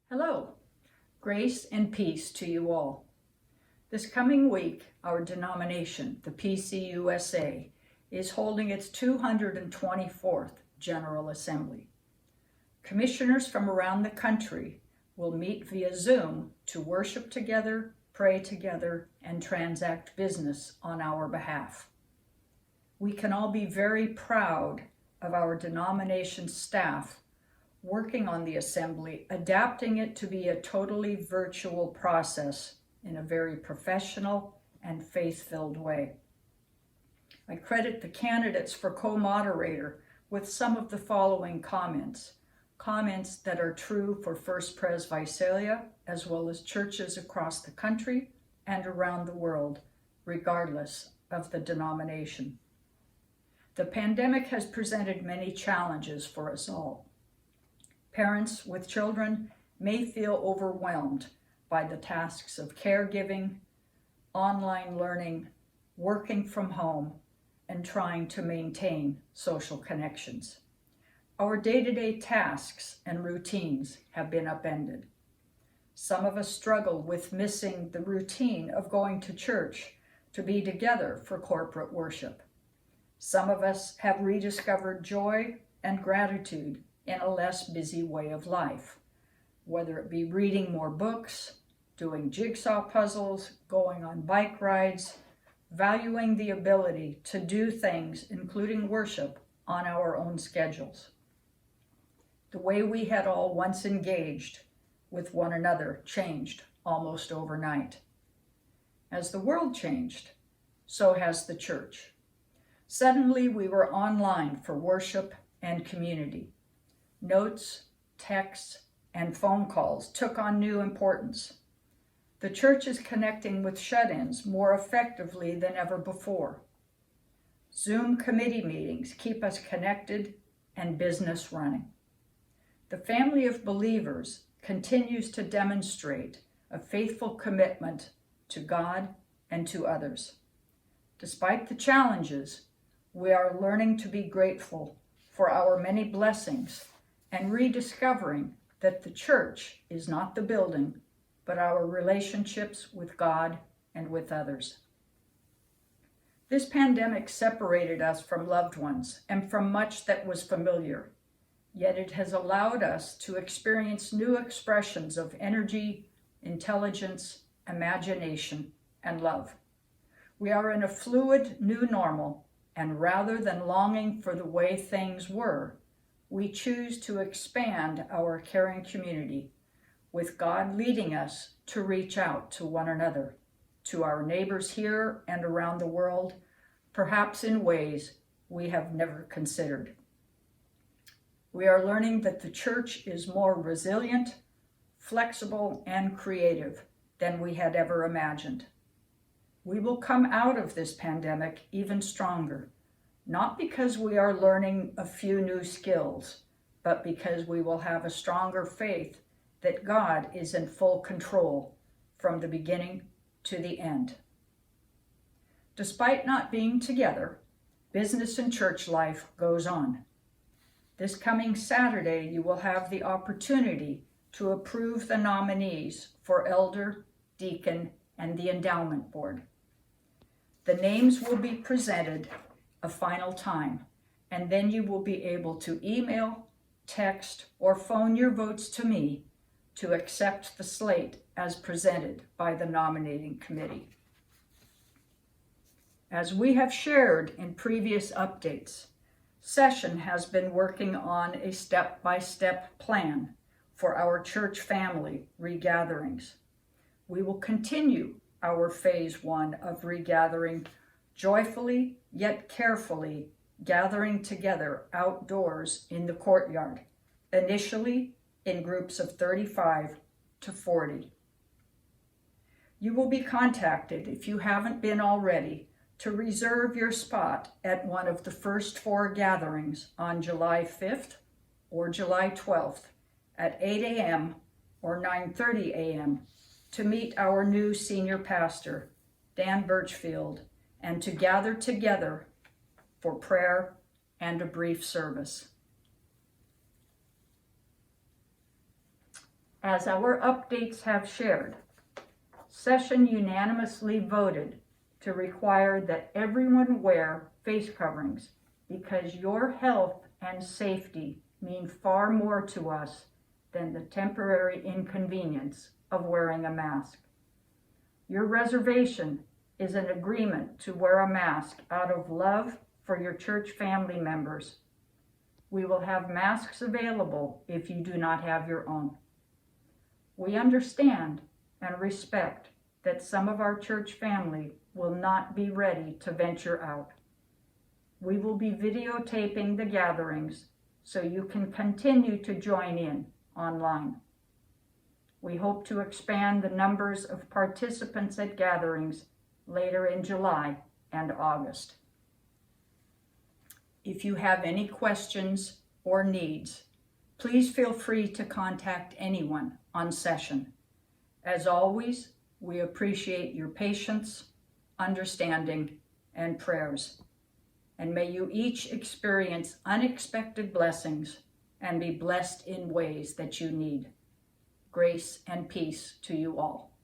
Hello, grace and peace to you all. This coming week, our denomination, the PCUSA, is holding its 224th General Assembly. Commissioners from around the country will meet via Zoom to worship together, pray together, and transact business on our behalf. We can all be very proud of our denomination staff working on the assembly, adapting it to be a totally virtual process in a very professional and faith-filled way. I credit the candidates for co-moderator with some of the following comments that are true for First Pres Visalia, as well as churches across the country and around the world, regardless of the denomination. The pandemic has presented many challenges for us all. Parents with children may feel overwhelmed by the tasks of caregiving, online learning, working from home, and trying to maintain social connections. Our day-to-day tasks and routines have been upended. Some of us struggle with missing the routine of going to church to be together for corporate worship. Some of us have rediscovered joy and gratitude in a less busy way of life, whether it be reading more books, doing jigsaw puzzles, going on bike rides, valuing the ability to do things, including worship, on our own schedules. The way we had all once engaged with one another changed almost overnight. As the world changed, so has the church. Suddenly we were online for worship and community. Notes, texts, and phone calls took on new importance. The church is connecting with shut-ins more effectively than ever before. Zoom committee meetings keep us connected and business running. The family of believers continues to demonstrate a faithful commitment to God and to others. Despite the challenges, we are learning to be grateful for our many blessings and rediscovering that the church is not the building, but our relationships with God and with others. This pandemic separated us from loved ones and from much that was familiar, yet it has allowed us to experience new expressions of energy, intelligence, imagination, and love. We are in a fluid new normal, and rather than longing for the way things were, we choose to expand our caring community, with God leading us to reach out to one another, to our neighbors here and around the world, perhaps in ways we have never considered. We are learning that the church is more resilient, flexible, and creative than we had ever imagined. We will come out of this pandemic even stronger, not because we are learning a few new skills, but because we will have a stronger faith that God is in full control from the beginning to the end. Despite not being together, business and church life goes on. This coming Saturday, you will have the opportunity to approve the nominees for elder, deacon, and the endowment board. The names will be presented a final time, and then you will be able to email, text, or phone your votes to me to accept the slate as presented by the nominating committee. As we have shared in previous updates, Session has been working on a step-by-step plan for our church family regatherings. We will continue our phase 1 of regathering, joyfully yet carefully gathering together outdoors in the courtyard, initially in groups of 35 to 40. You will be contacted, if you haven't been already, to reserve your spot at one of the first 4 gatherings on July 5th or July 12th at 8 a.m. or 9:30 a.m. to meet our new senior pastor, Dan Birchfield, and to gather together for prayer and a brief service. As our updates have shared, session unanimously voted to require that everyone wear face coverings because your health and safety mean far more to us than the temporary inconvenience of wearing a mask. Your reservation is an agreement to wear a mask out of love for your church family members. We will have masks available if you do not have your own. We understand and respect that some of our church family will not be ready to venture out. We will be videotaping the gatherings so you can continue to join in online. We hope to expand the numbers of participants at gatherings later in July and August. If you have any questions or needs, please feel free to contact anyone on session. As always, we appreciate your patience, understanding, and prayers. And may you each experience unexpected blessings and be blessed in ways that you need. Grace and peace to you all.